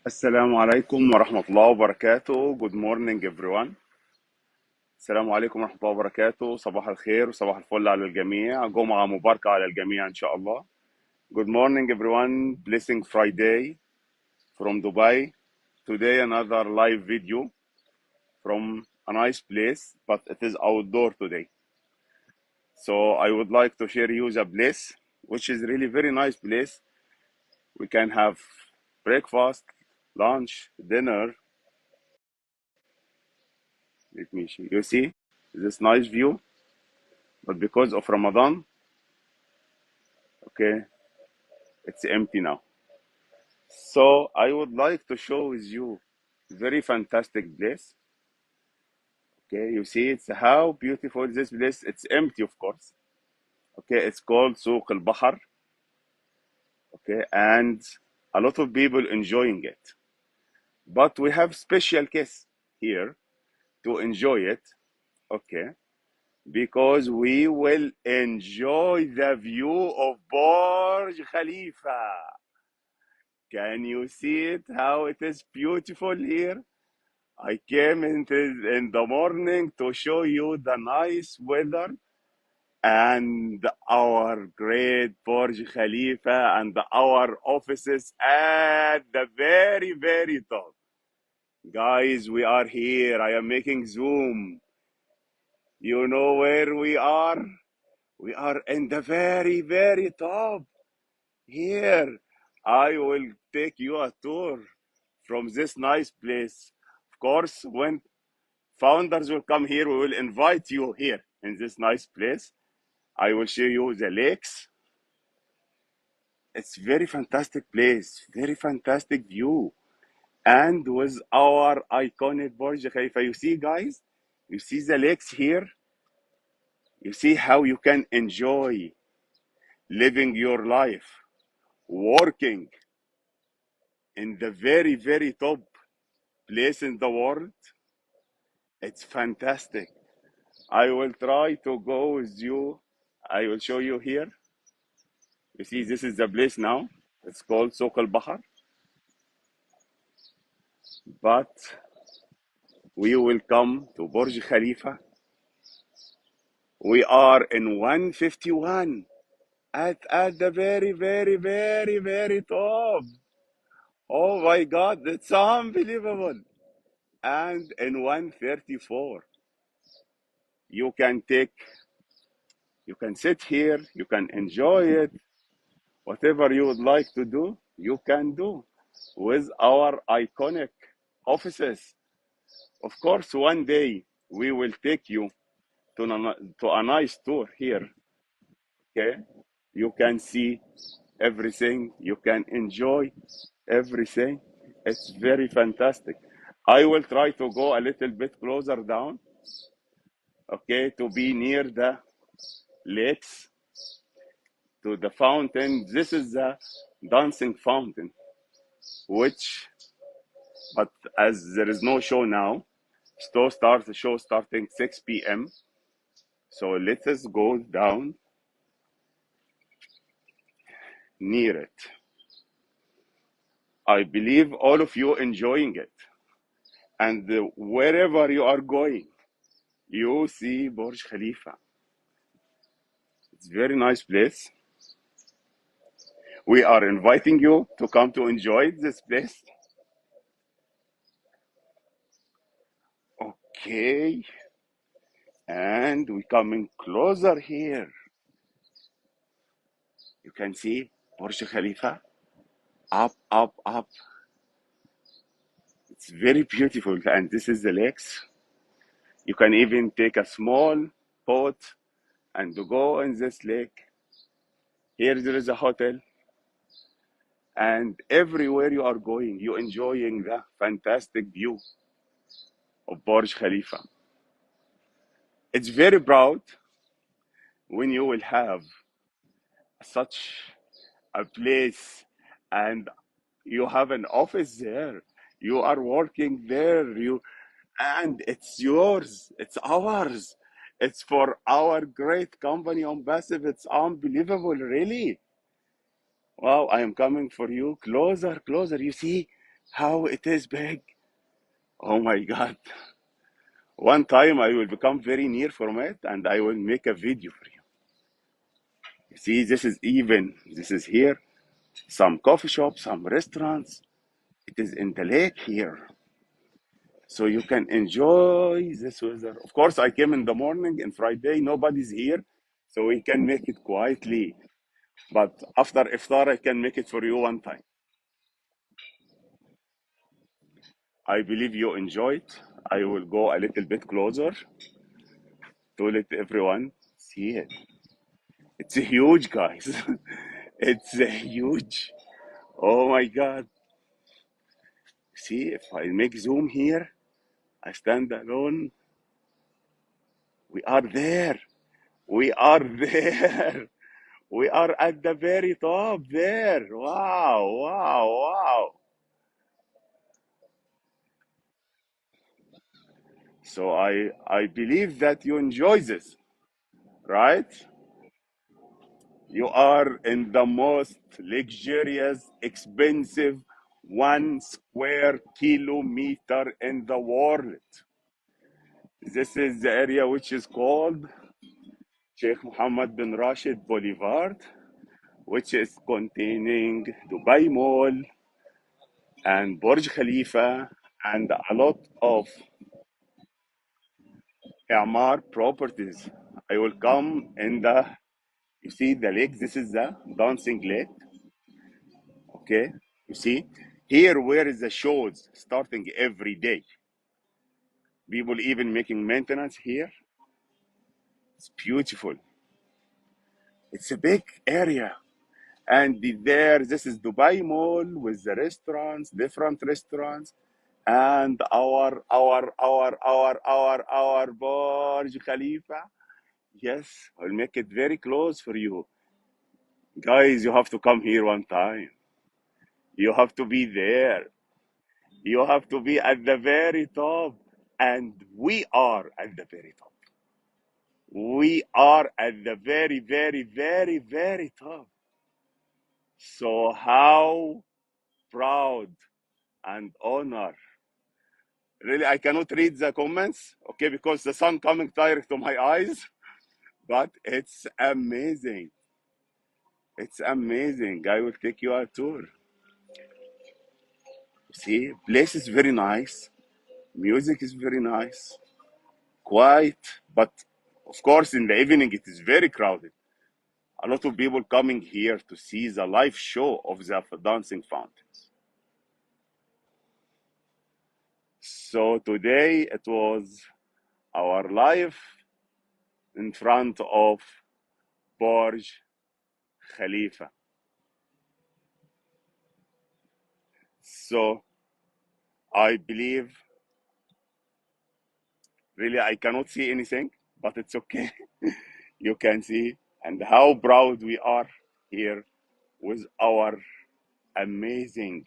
السلام عليكم ورحمة الله وبركاته. Good morning everyone. السلام عليكم ورحمة الله وبركاته. صباح الخير وصباح الفل على الجميع. جمعة مباركة على الجميع إن شاء الله. Good morning everyone. Blessing Friday from Dubai. Today another live video from a nice place, but it is outdoor today. So I would like to share you the place, which is really very nice place. We can have breakfast, lunch, dinner. Let me show you. See this nice view, but because of Ramadan, okay, it's empty now. So I would like to show with you very fantastic place. Okay, you see it's how beautiful this place. It's empty, of course. Okay, it's called Souq al Bahar. Okay, and a lot of people enjoying it. But we have special case here to enjoy it. Okay, because we will enjoy the view of Burj Khalifa. Can you see it? How it is beautiful here? I came in the morning to show you the nice weather and our great Burj Khalifa and our offices at the very, very top. Guys, we are here. I am making zoom. You know where we are? We are in the very, very top. Here, I will take you a tour from this nice place. Of course, when founders will come here, we will invite you here in this nice place. I will show you the lakes. It's very fantastic place, very fantastic view. And with our iconic Burj Khalifa, you see, guys, you see the lakes here. You see how you can enjoy living your life, working in the very, very top place in the world. It's fantastic. I will try to go with you. I will show you here. You see, this is the place now. It's called Souq al Bahar. But we will come to Burj Khalifa. We are in 151 at the very, very, very, very top. Oh my God, it's unbelievable. And in 134, you can take, you can sit here, you can enjoy it. Whatever you would like to do, you can do with our iconic offices. Of course, one day we will take you to a nice tour here. Okay, you can see everything, you can enjoy everything. It's very fantastic. I will try to go a little bit closer down, okay, to be near the lakes, to the fountain. This is the dancing fountain, which, but as there is no show now, the show starting 6 p.m. So let us go down near it. I believe all of you enjoying it. And wherever you are going, you see Burj Khalifa. It's a very nice place. We are inviting you to come to enjoy this place. Okay. And we coming closer here. You can see Burj Khalifa. Up, up, up. It's very beautiful. And this is the lakes. You can even take a small boat and to go in this lake. Here there is a hotel. And everywhere you are going, you enjoying the fantastic view of Burj Khalifa. It's very proud when you will have such a place and you have an office there. You are working there. And it's yours. It's ours. It's for our great company on Passive. It's unbelievable, really. Wow, I am coming for you closer, closer. You see How it is big. Oh my God. One time I will become very near from it and I will make a video for you. You see, this is here, some coffee shops, some restaurants. It is in the lake here. So you can enjoy this weather. Of course, I came in the morning and Friday, nobody's here. So we can make it quietly. But after iftar, I can make it for you one time. I believe you enjoy it. I will go a little bit closer to let everyone see it. It's huge, guys. It's huge. Oh my God. See, if I make zoom here, I stand alone. We are there. We are there. We are at the very top there. Wow, wow, wow. So I believe that you enjoy this, right? You are in the most luxurious, expensive 1 square kilometer in the world. This is the area which is called Sheikh Mohammed bin Rashid Boulevard, which is containing Dubai Mall and Burj Khalifa and a lot of Amar properties. I will come in you see the lake, this is the dancing lake, okay? You see, here where is the shows starting every day. People even making maintenance here. It's beautiful. It's a big area. And there, this is Dubai Mall with the restaurants, different restaurants, and our Burj Khalifa. Yes, I'll make it very close for you. Guys, you have to come here one time. You have to be there. You have to be at the very top. And we are at the very top. We are at the very, very, very, very top. So, how proud and honor. Really, I cannot read the comments, okay, because the sun coming direct to my eyes, but it's amazing. It's amazing. I will take you a tour. See, place is very nice. Music is very nice. Quiet, but of course, in the evening it is very crowded. A lot of people coming here to see the live show of the dancing fountains. So today it was our live in front of Burj Khalifa. So I believe really I cannot see anything, but it's okay. You can see and how proud we are here with our amazing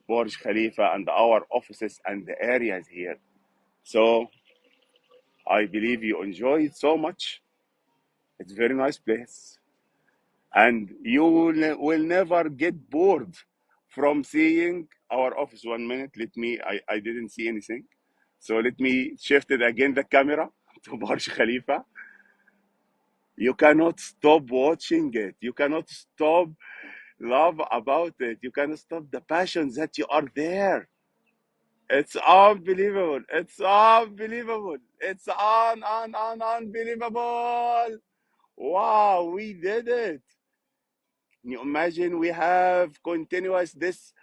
Burj Khalifa and our offices and the areas here. So I believe you enjoy it so much. It's a very nice place. And you will never get bored from seeing our office. 1 minute, I didn't see anything. So let me shift it again the camera to Burj Khalifa. You cannot stop watching it. You cannot stop love about it. You cannot stop the passion that you are there. It's unbelievable. It's unbelievable. It's unbelievable. Wow, we did it. Can you imagine we have continuous this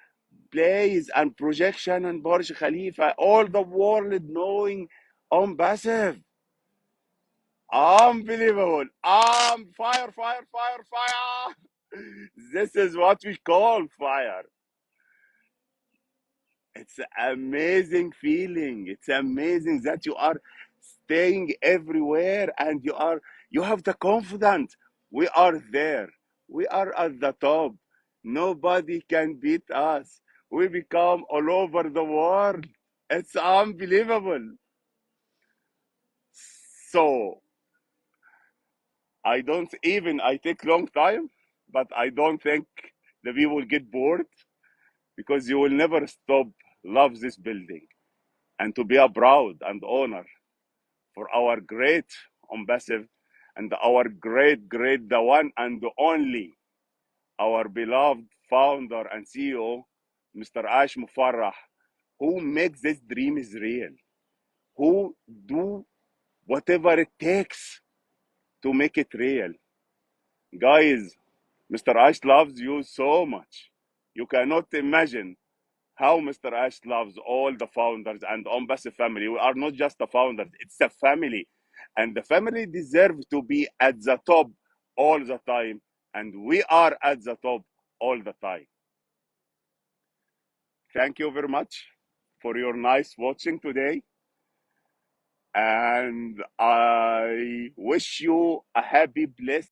plays and projection and Burj Khalifa, all the world knowing on passive. Unbelievable. Fire, fire, fire, fire. This is what we call fire. It's an amazing feeling. It's amazing that you are staying everywhere and you have the confidence. We are there. We are at the top. Nobody can beat us. We become all over the world. It's unbelievable. So I take long time, but I don't think the people get bored because you will never stop love this building and to be a proud and honor for our great ambassador and our great, the one and the only, our beloved founder and CEO, Mr. Ash Mufarrah, who makes this dream is real, who do whatever it takes to make it real. Guys, Mr. Ash loves you so much. You cannot imagine how Mr. Ash loves all the founders and Embassy family. We are not just the founders, it's a family. And the family deserve to be at the top all the time. And we are at the top all the time. Thank you very much for your nice watching today. And I wish you a happy, blessed